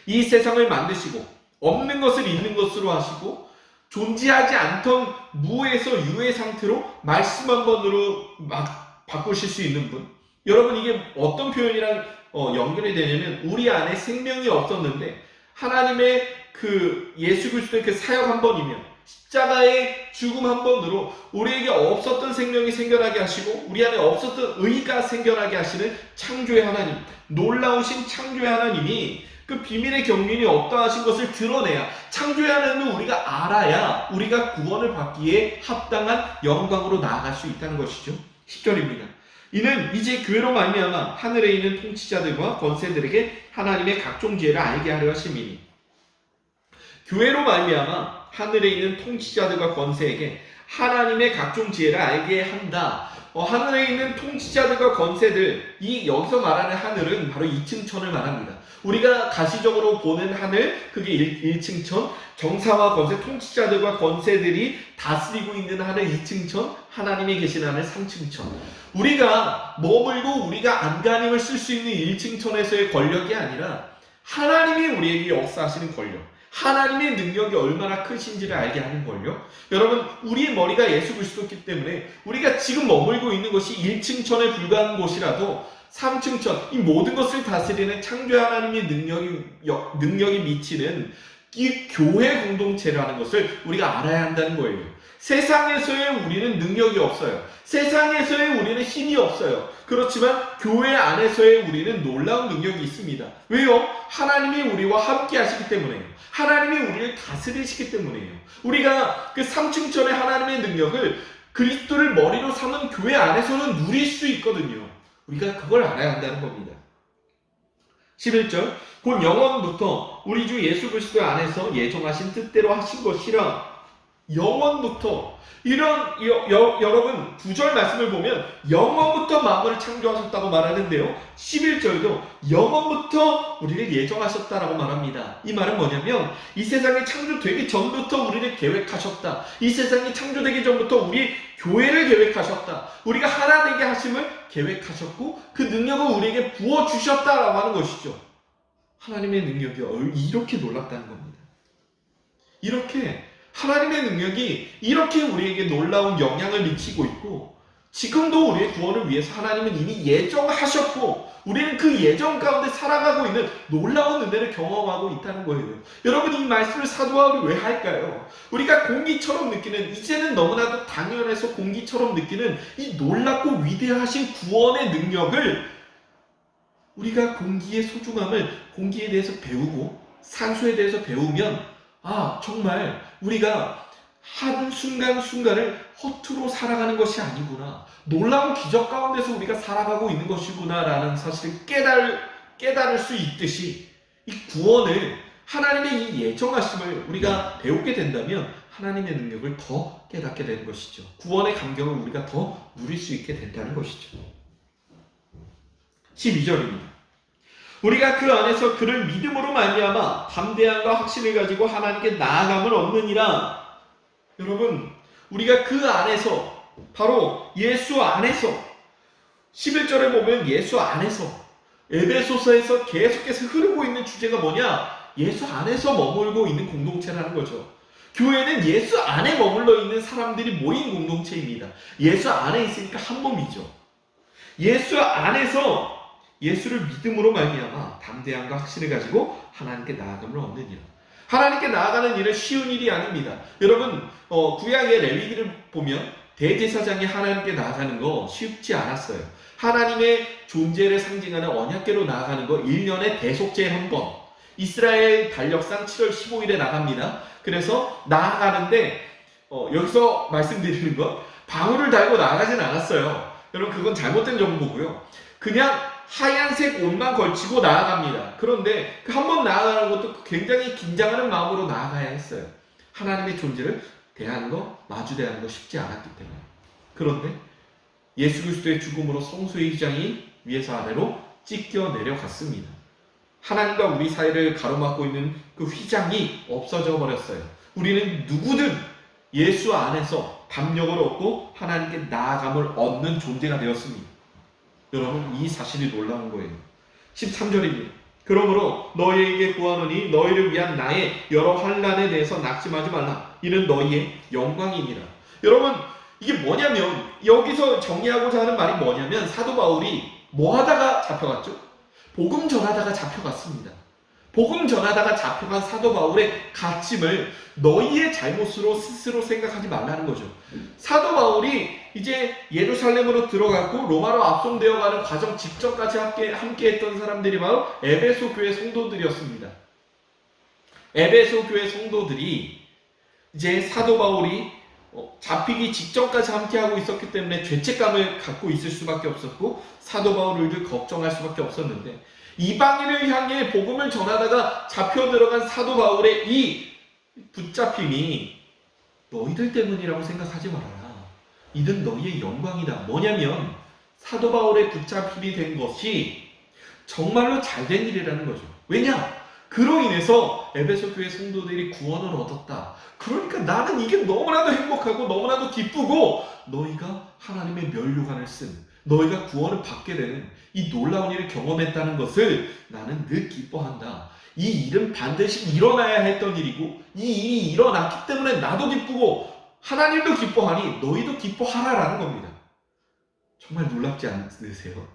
이 세상을 만드시고 없는 것을 있는 것으로 하시고 존재하지 않던 무에서 유의 상태로 말씀 한 번으로 막 바꾸실 수 있는 분. 여러분 이게 어떤 표현이랑 연결이 되냐면 우리 안에 생명이 없었는데 하나님의 그 예수 그리스도의 그 사역 한 번이면 십자가의 죽음 한 번으로 우리에게 없었던 생명이 생겨나게 하시고 우리 안에 없었던 의가 생겨나게 하시는 창조의 하나님, 놀라우신 창조의 하나님이 그 비밀의 경륜이 어떠하신 것을 드러내야 창조의 하나님을 우리가 알아야 우리가 구원을 받기에 합당한 영광으로 나아갈 수 있다는 것이죠. 10절입니다. 이는 이제 교회로 말미암아 하늘에 있는 통치자들과 권세들에게 하나님의 각종 지혜를 알게 하려 하심이니. 교회로 말미암아 하늘에 있는 통치자들과 권세에게 하나님의 각종 지혜를 알게 한다. 하늘에 있는 통치자들과 권세들, 여기서 말하는 하늘은 바로 2층 천을 말합니다. 우리가 가시적으로 보는 하늘, 그게 1층 천, 정사와 권세, 통치자들과 권세들이 다스리고 있는 하늘 2층 천, 하나님이 계신 하늘 3층 천. 우리가 머물고 우리가 안간힘을 쓸 수 있는 1층 천에서의 권력이 아니라 하나님이 우리에게 역사하시는 권력, 하나님의 능력이 얼마나 크신지를 알게 하는 권력. 여러분, 우리의 머리가 예수 그리스도이기 때문에 우리가 지금 머물고 있는 것이 1층 천에 불과한 곳이라도 3층 천, 이 모든 것을 다스리는 창조 하나님의 능력이 미치는 이 교회 공동체라는 것을 우리가 알아야 한다는 거예요. 세상에서의 우리는 능력이 없어요. 세상에서의 우리는 힘이 없어요. 그렇지만 교회 안에서의 우리는 놀라운 능력이 있습니다. 왜요? 하나님이 우리와 함께 하시기 때문에요. 하나님이 우리를 다스리시기 때문이에요. 우리가 그 3층 천의 하나님의 능력을 그리스도를 머리로 삼은 교회 안에서는 누릴 수 있거든요. 우리가 그걸 알아야 한다는 겁니다. 11절, 곧 영원부터 우리 주 예수 그리스도 안에서 예정하신 뜻대로 하신 것이라. 영원부터 여러분 9절 말씀을 보면 영원부터 만물을 창조하셨다고 말하는데요. 11절도 영원부터 우리를 예정하셨다라고 말합니다. 이 말은 뭐냐면 이 세상이 창조되기 전부터 우리를 계획하셨다. 이 세상이 창조되기 전부터 우리 교회를 계획하셨다. 우리가 하나 되게 하심을 계획하셨고 그 능력을 우리에게 부어주셨다라고 하는 것이죠. 하나님의 능력이 이렇게 놀랍다는 겁니다. 이렇게 하나님의 능력이 이렇게 우리에게 놀라운 영향을 미치고 있고 지금도 우리의 구원을 위해서 하나님은 이미 예정하셨고 우리는 그 예정 가운데 살아가고 있는 놀라운 은혜를 경험하고 있다는 거예요. 여러분 이 말씀을 사도 바울이 왜 할까요? 우리가 공기처럼 느끼는 이제는 너무나도 당연해서 공기처럼 느끼는 이 놀랍고 위대하신 구원의 능력을 우리가 공기의 소중함을 공기에 대해서 배우고 산소에 대해서 배우면 정말 우리가 한 순간순간을 허투루 살아가는 것이 아니구나. 놀라운 기적 가운데서 우리가 살아가고 있는 것이구나 라는 사실을 깨달을 수 있듯이 이 구원을 하나님의 이 예정하심을 우리가 배우게 된다면 하나님의 능력을 더 깨닫게 되는 것이죠. 구원의 감격을 우리가 더 누릴 수 있게 된다는 것이죠. 12절입니다. 우리가 그 안에서 그를 믿음으로 말미암아 담대함과 확신을 가지고 하나님께 나아감을 얻느니라. 여러분 우리가 그 안에서 바로 예수 안에서 11절에 보면 예수 안에서 에베소서에서 계속해서 흐르고 있는 주제가 뭐냐? 예수 안에서 머물고 있는 공동체라는 거죠. 교회는 예수 안에 머물러 있는 사람들이 모인 공동체입니다. 예수 안에 있으니까 한 몸이죠. 예수 안에서 예수를 믿음으로 말미암아 담대함과 확신을 가지고 하나님께 나아감을 얻느니라. 하나님께 나아가는 일은 쉬운 일이 아닙니다. 여러분 구약의 레위기를 보면 대제사장이 하나님께 나아가는 거 쉽지 않았어요. 하나님의 존재를 상징하는 언약궤로 나아가는 거 1년에 대속제 한 번, 이스라엘 달력상 7월 15일에 나갑니다. 그래서 나아가는데 여기서 말씀드리는 건 방울을 달고 나아가진 않았어요. 여러분 그건 잘못된 정보고요. 그냥 하얀색 옷만 걸치고 나아갑니다. 그런데 그 한 번 나아가는 것도 굉장히 긴장하는 마음으로 나아가야 했어요. 하나님의 존재를 대하는 거, 마주 대하는 거 쉽지 않았기 때문에. 그런데 예수 그리스도의 죽음으로 성소의 휘장이 위에서 아래로 찢겨 내려갔습니다. 하나님과 우리 사이를 가로막고 있는 그 휘장이 없어져 버렸어요. 우리는 누구든 예수 안에서 담력을 얻고 하나님께 나아감을 얻는 존재가 되었습니다. 여러분 이 사실이 놀라운 거예요. 13절입니다. 그러므로 너희에게 구하노니 너희를 위한 나의 여러 환난에 대해서 낙심하지 말라. 이는 너희의 영광이니라. 여러분 이게 뭐냐면 여기서 정리하고자 하는 말이 뭐냐면 사도 바울이 뭐 하다가 잡혀갔죠? 복음 전하다가 잡혀갔습니다. 복음 전하다가 잡혀간 사도 바울의 갇힘을 너희의 잘못으로 스스로 생각하지 말라는 거죠. 사도 바울이 이제 예루살렘으로 들어갔고 로마로 압송되어가는 과정 직전까지 함께 했던 사람들이 바로 에베소 교회 성도들이었습니다. 에베소 교회 성도들이 이제 사도 바울이 잡히기 직전까지 함께하고 있었기 때문에 죄책감을 갖고 있을 수밖에 없었고 사도 바울을 늘 걱정할 수밖에 없었는데 이방인을 향해 복음을 전하다가 잡혀 들어간 사도 바울의 이 붙잡힘이 너희들 때문이라고 생각하지 말아라. 이는 너희의 영광이다. 뭐냐면 사도 바울의 붙잡힘이 된 것이 정말로 잘된 일이라는 거죠. 왜냐? 그로 인해서 에베소 교회 성도들이 구원을 얻었다. 그러니까 나는 이게 너무나도 행복하고 너무나도 기쁘고 너희가 하나님의 면류관을 쓴 너희가 구원을 받게 되는 이 놀라운 일을 경험했다는 것을 나는 늘 기뻐한다. 이 일은 반드시 일어나야 했던 일이고 이 일이 일어났기 때문에 나도 기쁘고 하나님도 기뻐하니 너희도 기뻐하라라는 겁니다. 정말 놀랍지 않으세요?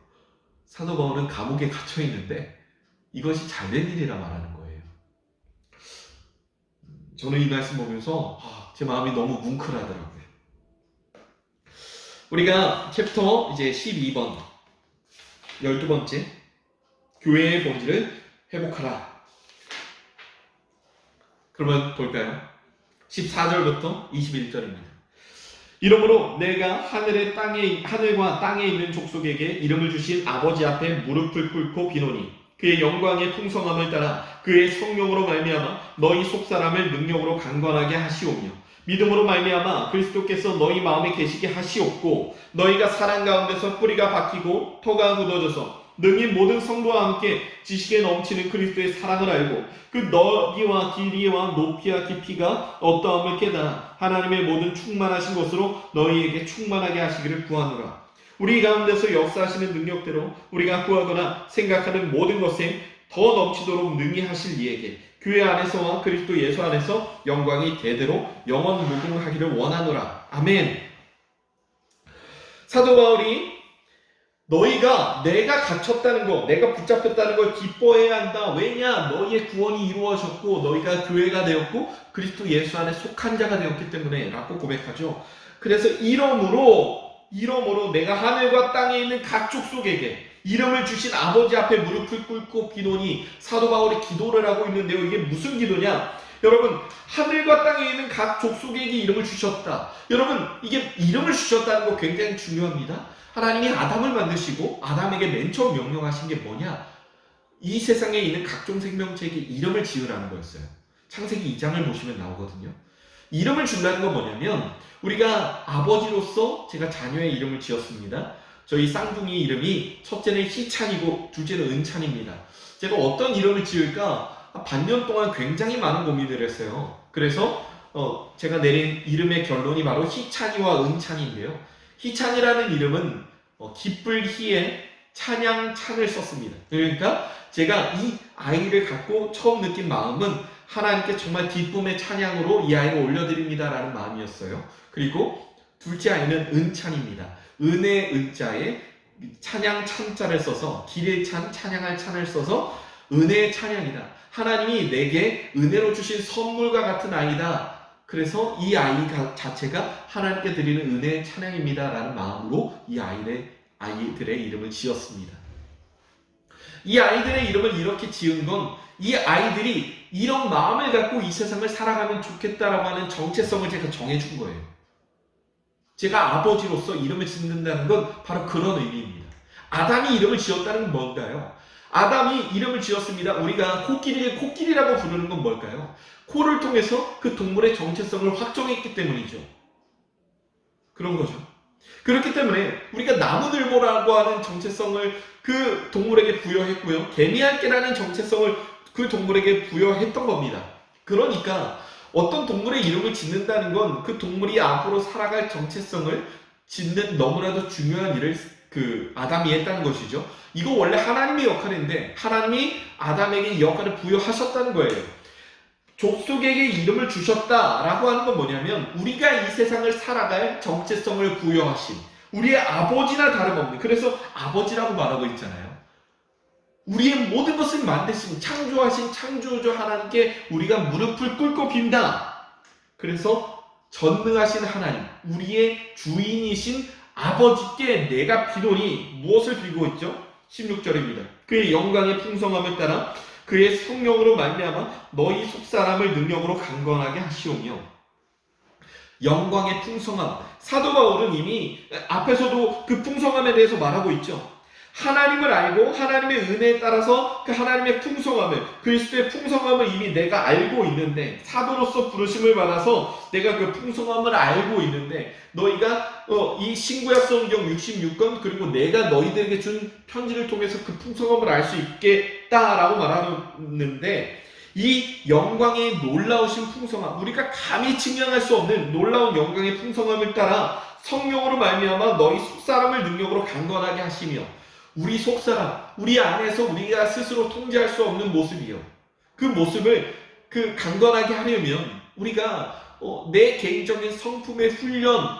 사도 바울은 감옥에 갇혀 있는데 이것이 잘된 일이라 말하는 거예요. 저는 이 말씀 보면서 제 마음이 너무 뭉클하더라고요. 우리가 챕터 이제 12번 12번째 교회의 본질을 회복하라. 그러면 볼까요? 14절부터 21절입니다. 이러므로 내가 하늘과 땅에 있는 족속에게 이름을 주신 아버지 앞에 무릎을 꿇고 비노니 그의 영광의 풍성함을 따라 그의 성령으로 말미암아 너희 속사람을 능력으로 강건하게 하시오며 믿음으로 말미암아 그리스도께서 너희 마음에 계시게 하시옵고 너희가 사랑 가운데서 뿌리가 박히고 터가 굳어져서 능히 모든 성도와 함께 지식에 넘치는 그리스도의 사랑을 알고 그 너비와 길이와 높이와 깊이가 어떠함을 깨달아 하나님의 모든 충만하신 것으로 너희에게 충만하게 하시기를 구하노라. 우리 가운데서 역사하시는 능력대로 우리가 구하거나 생각하는 모든 것에 더 넘치도록 능히 하실 이에게 교회 안에서와 그리스도 예수 안에서 영광이 대대로 영원 무궁하기를 원하노라. 아멘. 사도 바울이 너희가 내가 갇혔다는 것, 내가 붙잡혔다는 걸 기뻐해야 한다. 왜냐? 너희의 구원이 이루어졌고 너희가 교회가 되었고 그리스도 예수 안에 속한 자가 되었기 때문에 라고 고백하죠. 그래서 이러므로 내가 하늘과 땅에 있는 각 족속에게 이름을 주신 아버지 앞에 무릎을 꿇고 비노니 사도 바울이 기도를 하고 있는데요. 이게 무슨 기도냐? 여러분, 하늘과 땅에 있는 각 족속에게 이름을 주셨다. 여러분, 이게 이름을 주셨다는 거 굉장히 중요합니다. 하나님이 아담을 만드시고 아담에게 맨 처음 명령하신 게 뭐냐? 이 세상에 있는 각종 생명체에게 이름을 지으라는 거였어요. 창세기 2장을 보시면 나오거든요. 이름을 주라는 건 뭐냐면 우리가 아버지로서 제가 자녀의 이름을 지었습니다. 저희 쌍둥이 이름이 첫째는 희찬이고 둘째는 은찬입니다. 제가 어떤 이름을 지을까 반년 동안 굉장히 많은 고민을 했어요. 그래서 제가 내린 이름의 결론이 바로 희찬이와 은찬인데요. 희찬이라는 이름은 기쁠 희에 찬양 찬을 썼습니다. 그러니까 제가 이 아이를 갖고 처음 느낀 마음은 하나님께 정말 기쁨의 찬양으로 이 아이를 올려드립니다라는 마음이었어요. 그리고 둘째 아이는 은찬입니다. 은의 은자에 찬양 찬자를 써서 길의 찬, 찬양할 찬을 써서 은혜의 찬양이다. 하나님이 내게 은혜로 주신 선물과 같은 아이다. 그래서 이 아이 자체가 하나님께 드리는 은혜의 찬양입니다 라는 마음으로 이 아이들의 이름을 지었습니다. 이 아이들의 이름을 이렇게 지은 건 이 아이들이 이런 마음을 갖고 이 세상을 살아가면 좋겠다라고 하는 정체성을 제가 정해준 거예요. 제가 아버지로서 이름을 짓는다는 건 바로 그런 의미입니다. 아담이 이름을 지었다는 건 뭔가요? 아담이 이름을 지었습니다. 우리가 코끼리를 코끼리라고 부르는 건 뭘까요? 코를 통해서 그 동물의 정체성을 확정했기 때문이죠. 그런 거죠. 그렇기 때문에 우리가 나무늘보라고 하는 정체성을 그 동물에게 부여했고요. 개미할개라는 정체성을 그 동물에게 부여했던 겁니다. 그러니까 어떤 동물의 이름을 짓는다는 건 그 동물이 앞으로 살아갈 정체성을 짓는 너무나도 중요한 일을 아담이 했다는 것이죠. 이거 원래 하나님의 역할인데 하나님이 아담에게 이 역할을 부여하셨다는 거예요. 족속에게 이름을 주셨다라고 하는 건 뭐냐면 우리가 이 세상을 살아갈 정체성을 부여하신 우리의 아버지나 다름없는, 그래서 아버지라고 말하고 있잖아요. 우리의 모든 것을 만드신 창조하신 창조주 하나님께 우리가 무릎을 꿇고 빈다. 그래서 전능하신 하나님, 우리의 주인이신 아버지께 내가 비노니 무엇을 빌고 있죠? 16절입니다. 그의 영광의 풍성함을 따라 그의 성령으로 말미암아 너희 속사람을 능력으로 강건하게 하시오며. 영광의 풍성함. 사도 바울은 이미 앞에서도 그 풍성함에 대해서 말하고 있죠. 하나님을 알고 하나님의 은혜에 따라서 그 하나님의 풍성함을, 그리스도의 풍성함을 이미 내가 알고 있는데, 사도로서 부르심을 받아서 내가 그 풍성함을 알고 있는데, 너희가 이 신구약 성경 66권 그리고 내가 너희들에게 준 편지를 통해서 그 풍성함을 알 수 있겠다라고 말하는데, 이 영광의 놀라우신 풍성함, 우리가 감히 측량할 수 없는 놀라운 영광의 풍성함을 따라 성령으로 말미암아 너희 속사람을 능력으로 강건하게 하시며, 우리 속사람, 우리 안에서 우리가 스스로 통제할 수 없는 모습이요. 그 모습을 강건하게 하려면 우리가 내 개인적인 성품의 훈련,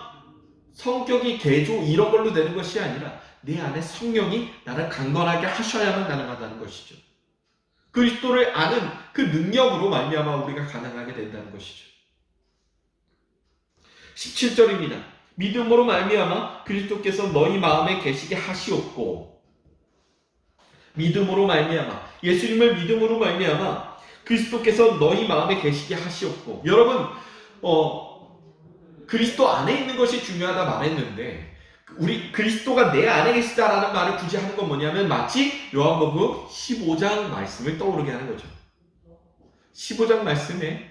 성격이 개조 이런 걸로 되는 것이 아니라 내 안에 성령이 나를 강건하게 하셔야만 가능하다는 것이죠. 그리스도를 아는 그 능력으로 말미암아 우리가 가능하게 된다는 것이죠. 17절입니다. 믿음으로 말미암아 그리스도께서 너희 마음에 계시게 하시옵고. 믿음으로 말미암아, 예수님을 믿음으로 말미암아 그리스도께서 너희 마음에 계시게 하시옵고. 여러분, 그리스도 안에 있는 것이 중요하다 말했는데, 우리 그리스도가 내 안에 계시다라는 말을 굳이 하는 건 뭐냐면 마치 요한복음 15장 말씀을 떠오르게 하는 거죠. 15장 말씀에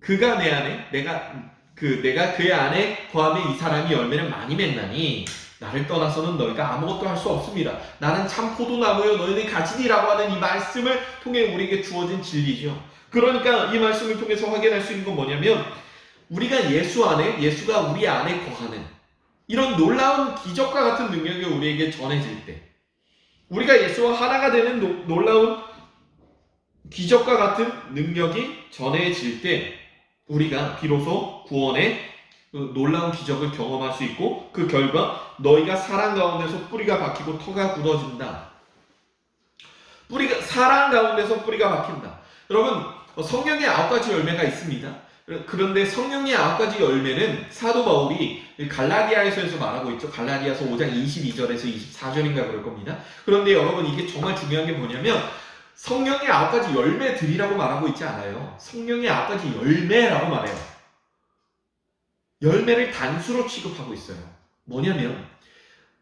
그가 내 안에 내가 그의 안에 거하면 이 사람이 열매를 많이 맺나니 나를 떠나서는 너희가 아무것도 할 수 없습니다. 나는 참 포도나무여 너희는 가지니라고 하는 이 말씀을 통해 우리에게 주어진 진리죠. 그러니까 이 말씀을 통해서 확인할 수 있는 건 뭐냐면 우리가 예수가 우리 안에 거하는 이런 놀라운 기적과 같은 능력이 우리에게 전해질 때 우리가 예수와 하나가 되는 놀라운 기적과 같은 능력이 전해질 때 우리가 비로소 구원의 그 놀라운 기적을 경험할 수 있고 그 결과 너희가 사랑 가운데서 뿌리가 박히고 터가 굳어진다. 사랑 가운데서 뿌리가 박힌다. 여러분 성령의 9가지 열매가 있습니다. 그런데 성령의 9가지 열매는 사도 바울이 갈라디아에서 말하고 있죠. 갈라디아서 5장 22절에서 24절인가 그럴 겁니다. 그런데 여러분 이게 정말 중요한 게 뭐냐면 성령의 9가지 열매들이라고 말하고 있지 않아요. 성령의 9가지 열매라고 말해요. 열매를 단수로 취급하고 있어요. 뭐냐면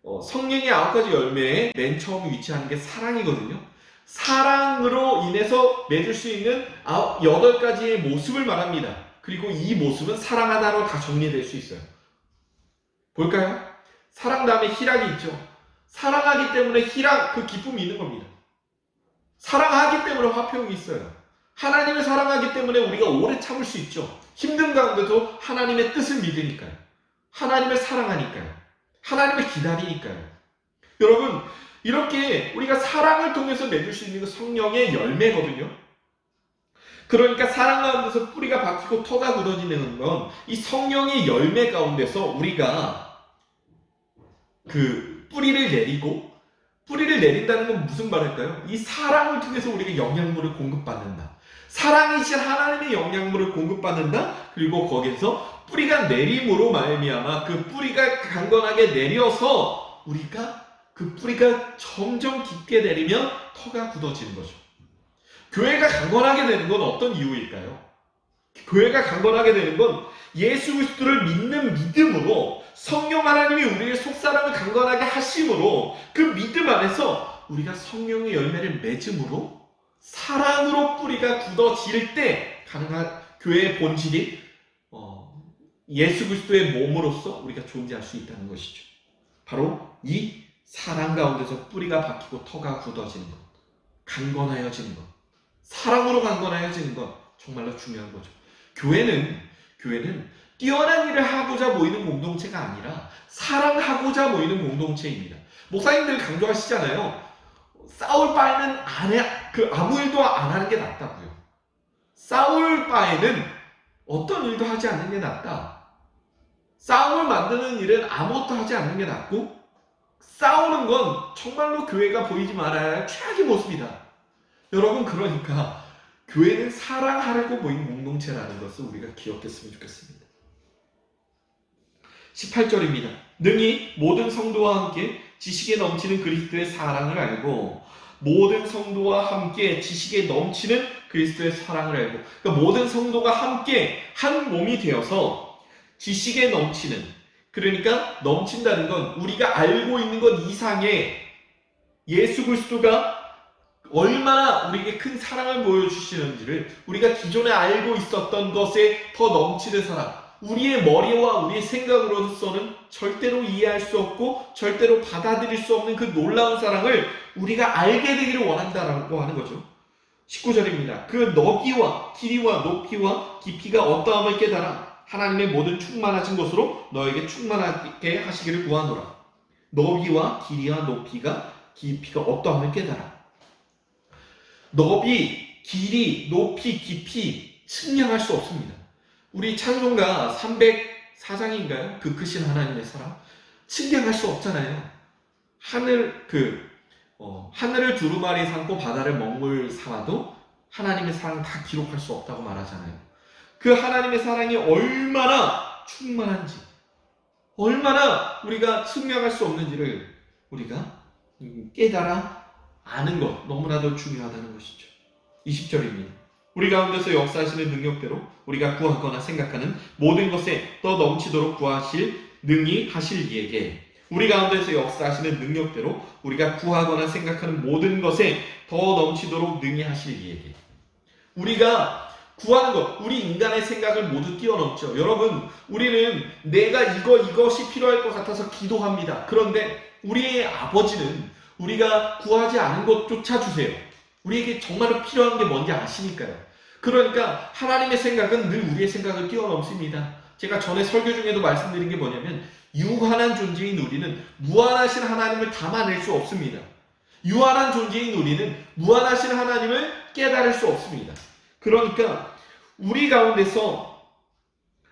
성령의 9가지 열매에 맨 처음 위치하는 게 사랑이거든요. 사랑으로 인해서 맺을 수 있는 8가지의 모습을 말합니다. 그리고 이 모습은 사랑 하나로 다 정리될 수 있어요. 볼까요? 사랑 다음에 희락이 있죠. 사랑하기 때문에 그 기쁨이 있는 겁니다. 사랑하기 때문에 화평이 있어요. 하나님을 사랑하기 때문에 우리가 오래 참을 수 있죠. 힘든 가운데도 하나님의 뜻을 믿으니까요. 하나님을 사랑하니까요. 하나님을 기다리니까요. 여러분 이렇게 우리가 사랑을 통해서 맺을 수 있는 그 성령의 열매거든요. 그러니까 사랑 가운데서 뿌리가 박히고 터가 굳어지는 건 이 성령의 열매 가운데서 우리가 그 뿌리를 내린다는 건 무슨 말일까요? 이 사랑을 통해서 우리가 영양분을 공급받는다. 사랑이신 하나님의 영양분을 공급받는다. 그리고 거기에서 뿌리가 내림으로 말미암아 그 뿌리가 강건하게 내려서 우리가 그 뿌리가 점점 깊게 내리면 터가 굳어지는 거죠. 교회가 강건하게 되는 건 어떤 이유일까요? 교회가 강건하게 되는 건 예수 그리스도를 믿는 믿음으로 성령 하나님이 우리의 속사람을 강건하게 하심으로 그 믿음 안에서 우리가 성령의 열매를 맺음으로 사랑으로 뿌리가 굳어질 때 가능한 교회의 본질이 예수 그리스도의 몸으로서 우리가 존재할 수 있다는 것이죠. 바로 이 사랑 가운데서 뿌리가 박히고 터가 굳어지는 것, 강건하여지는 것, 사랑으로 강건하여지는 것 정말로 중요한 거죠. 교회는 뛰어난 일을 하고자 모이는 공동체가 아니라 사랑하고자 모이는 공동체입니다. 목사님들 강조하시잖아요. 싸울 바에는 아무 일도 안 하는 게 낫다고요. 싸울 바에는 어떤 일도 하지 않는 게 낫다. 싸움을 만드는 일은 아무것도 하지 않는 게 낫고 싸우는 건 정말로 교회가 보이지 말아야 할 최악의 모습이다. 여러분 그러니까 교회는 사랑하려고 모인 공동체라는 것을 우리가 기억했으면 좋겠습니다. 18절입니다. 능히 모든 성도와 함께 지식에 넘치는 그리스도의 사랑을 알고 모든 성도와 함께 지식에 넘치는 그리스도의 사랑을 알고 그러니까 모든 성도가 함께 한 몸이 되어서 지식에 넘치는 그러니까 넘친다는 건 우리가 알고 있는 것 이상의 예수 그리스도가 얼마나 우리에게 큰 사랑을 보여주시는지를 우리가 기존에 알고 있었던 것에 더 넘치는 사랑 우리의 머리와 우리의 생각으로서는 절대로 이해할 수 없고 절대로 받아들일 수 없는 그 놀라운 사랑을 우리가 알게 되기를 원한다라고 하는 거죠. 19절입니다. 그 너비와 길이와 높이와 깊이가 어떠함을 깨달아 하나님의 모든 충만하신 것으로 너에게 충만하게 하시기를 구하노라. 너비와 길이와 높이가 깊이가 어떠함을 깨달아. 너비, 길이, 높이, 깊이 측량할 수 없습니다. 우리 찬송가 304장인가요? 그 크신 하나님의 사랑 측량할 수 없잖아요. 하늘을 두루마리 삼고 바다를 먹물 삼아도 하나님의 사랑 다 기록할 수 없다고 말하잖아요. 그 하나님의 사랑이 얼마나 충만한지, 얼마나 우리가 측량할 수 없는지를 우리가 깨달아 아는 것 너무나도 중요하다는 것이죠. 20절입니다. 우리 가운데서 역사하시는 능력대로 우리가 구하거나 생각하는 모든 것에 더 넘치도록 구하실 능히 하실 이에게 우리 가운데서 역사하시는 능력대로 우리가 구하거나 생각하는 모든 것에 더 넘치도록 능히 하실 이에게 우리가 구하는 것, 우리 인간의 생각을 모두 뛰어넘죠. 여러분, 우리는 내가 이것이 필요할 것 같아서 기도합니다. 그런데 우리의 아버지는 우리가 구하지 않은 것조차 주세요. 우리에게 정말로 필요한 게 뭔지 아시니까요. 그러니까 하나님의 생각은 늘 우리의 생각을 뛰어넘습니다. 제가 전에 설교 중에도 말씀드린 게 뭐냐면, 유한한 존재인 우리는 무한하신 하나님을 담아낼 수 없습니다. 유한한 존재인 우리는 무한하신 하나님을 깨달을 수 없습니다. 그러니까 우리 가운데서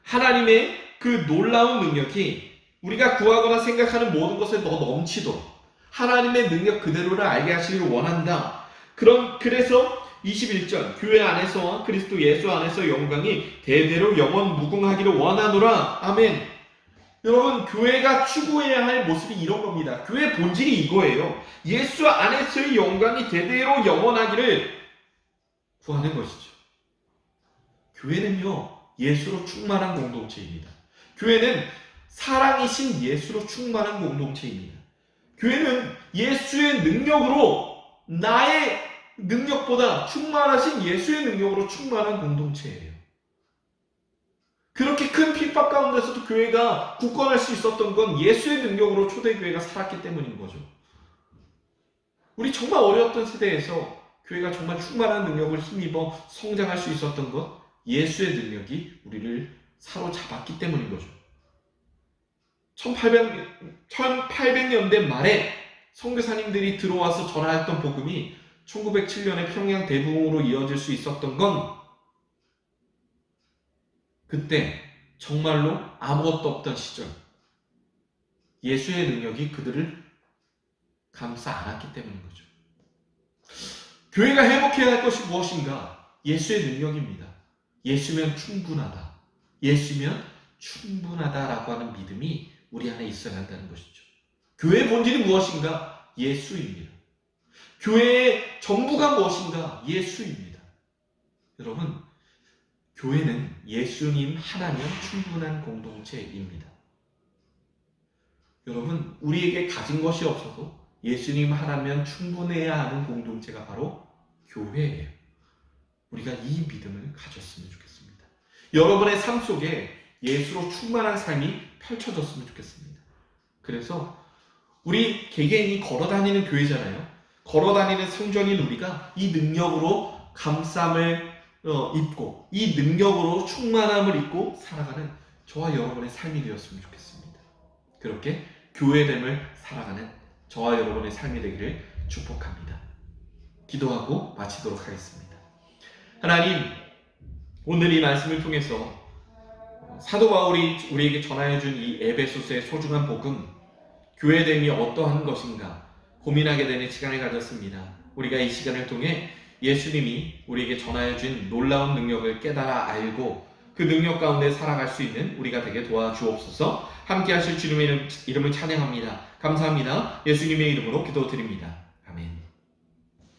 하나님의 그 놀라운 능력이 우리가 구하거나 생각하는 모든 것에 더 넘치도록 하나님의 능력 그대로를 알게 하시기를 원한다. 그래서 21절, 교회 안에서와 그리스도 예수 안에서 영광이 대대로 영원 무궁하기를 원하노라. 아멘. 여러분, 교회가 추구해야 할 모습이 이런 겁니다. 교회의 본질이 이거예요. 예수 안에서의 영광이 대대로 영원하기를 구하는 것이죠. 교회는요, 예수로 충만한 공동체입니다. 교회는 사랑이신 예수로 충만한 공동체입니다. 교회는 예수의 능력으로, 나의 능력보다 충만하신 예수의 능력으로 충만한 공동체예요. 그렇게 큰 핍박 가운데서도 교회가 굳건할 수 있었던 건 예수의 능력으로 초대교회가 살았기 때문인 거죠. 우리 정말 어려웠던 세대에서 교회가 정말 충만한 능력을 힘입어 성장할 수 있었던 것, 예수의 능력이 우리를 사로잡았기 때문인 거죠. 1800년대 말에 선교사님들이 들어와서 전하였던 복음이 1907년에 평양 대부흥으로 이어질 수 있었던 건 그때 정말로 아무것도 없던 시절, 예수의 능력이 그들을 감싸 안았기 때문인 거죠. 교회가 회복해야 할 것이 무엇인가? 예수의 능력입니다. 예수면 충분하다. 예수면 충분하다라고 하는 믿음이 우리 안에 있어야 한다는 것이죠. 교회의 본질이 무엇인가? 예수입니다. 교회의 전부가 무엇인가? 예수입니다. 여러분, 교회는 예수님 하나면 충분한 공동체입니다. 여러분, 우리에게 가진 것이 없어도 예수님 하나면 충분해야 하는 공동체가 바로 교회예요. 우리가 이 믿음을 가졌으면 좋겠습니다. 여러분의 삶 속에 예수로 충만한 삶이 펼쳐졌으면 좋겠습니다. 그래서 우리 개개인이 걸어다니는 교회잖아요. 걸어다니는 성전인 우리가 이 능력으로 감쌈을 입고 이 능력으로 충만함을 입고 살아가는 저와 여러분의 삶이 되었으면 좋겠습니다. 그렇게 교회됨을 살아가는 저와 여러분의 삶이 되기를 축복합니다. 기도하고 마치도록 하겠습니다. 하나님, 오늘 이 말씀을 통해서 사도 바울이 우리에게 전하여 준 이 에베소서의 소중한 복음, 교회됨이 어떠한 것인가 고민하게 되는 시간을 가졌습니다. 우리가 이 시간을 통해 예수님이 우리에게 전하여 준 놀라운 능력을 깨달아 알고 그 능력 가운데 살아갈 수 있는 우리가 되게 도와주옵소서. 함께 하실 주님의 이름을 찬양합니다. 감사합니다. 예수님의 이름으로 기도드립니다.